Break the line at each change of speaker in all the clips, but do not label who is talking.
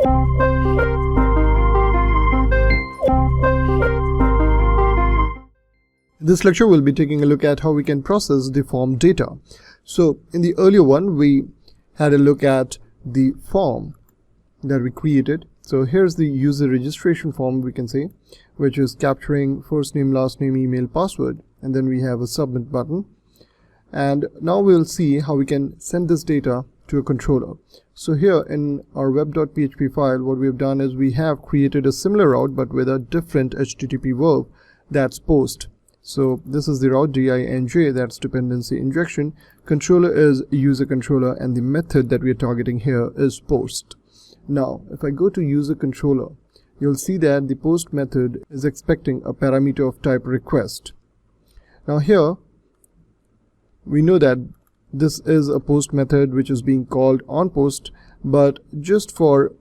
In this lecture, we'll be taking a look at how we can process the form data. So in the earlier one, we had a look at the form that we created. So here's the user registration form, we can say, which is capturing first name, last name, email, password, and then we have a submit button. And now we'll see how we can send this data to a controller. So here in our web.php file, what we've done is we have created a similar route but with a different HTTP verb, that's post. So this is the route DINJ, that's dependency injection. Controller is user controller, and the method that we are targeting here is post. Now if I go to user controller, you'll see that the post method is expecting a parameter of type request. Now here we know that this is a post method which is being called on post, but just for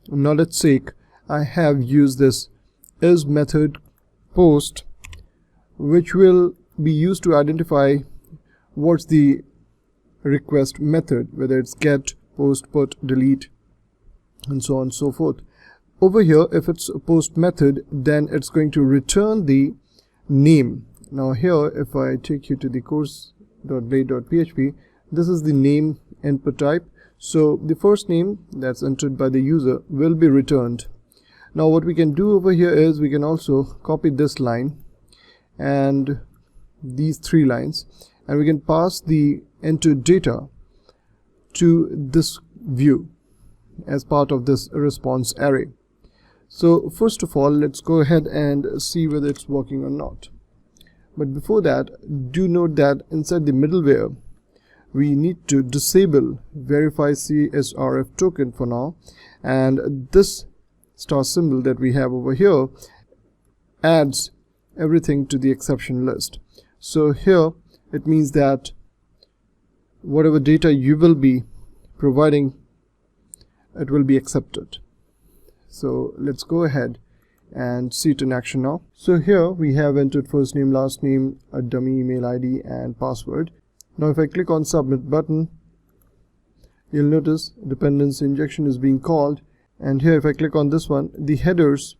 knowledge sake I have used this is method post, which will be used to identify what's the request method, whether it's get, post, put, delete, and so on and so forth. Over here, if it's a post method, then it's going to return the name. Now here, if I take you to the course.blade.php, this is the name input type. So the first name that's entered by the user will be returned. Now what we can do over here is we can also copy this line and these three lines, and we can pass the entered data to this view as part of this response array. So first of all, let's go ahead and see whether it's working or not. But before that, do note that inside the middleware we need to disable verify CSRF token for now, and this star symbol that we have over here adds everything to the exception list. So here it means that whatever data you will be providing, it will be accepted. So let's go ahead and see it in action now. So here we have entered first name, last name, a dummy email ID, and password. Now if I click on submit button, you'll notice dependency injection is being called, and here if I click on this one, the headers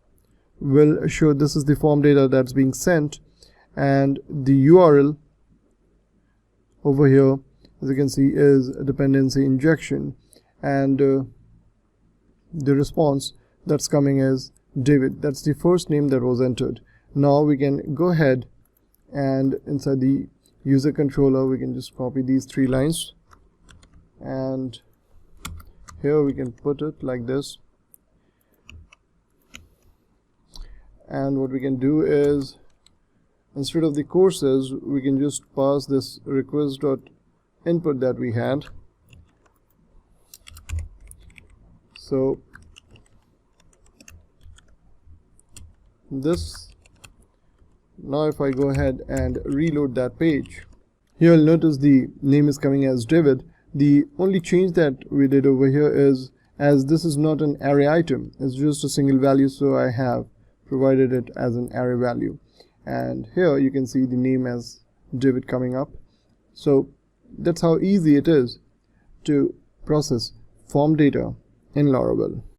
will show this is the form data that's being sent, and the URL over here, as you can see, is a dependency injection, and the response that's coming is David. That's the first name that was entered. Now we can go ahead and inside the user controller we can just copy these three lines, and here we can put it like this. And what we can do is, instead of the courses, we can just pass this request.input that we had. So this, now if I go ahead and reload that page, here you'll notice the name is coming as David. The only change that we did over here is, as this is not an array item, it's just a single value, so I have provided it as an array value, and here you can see the name as David coming up. So that's how easy it is to process form data in Laravel.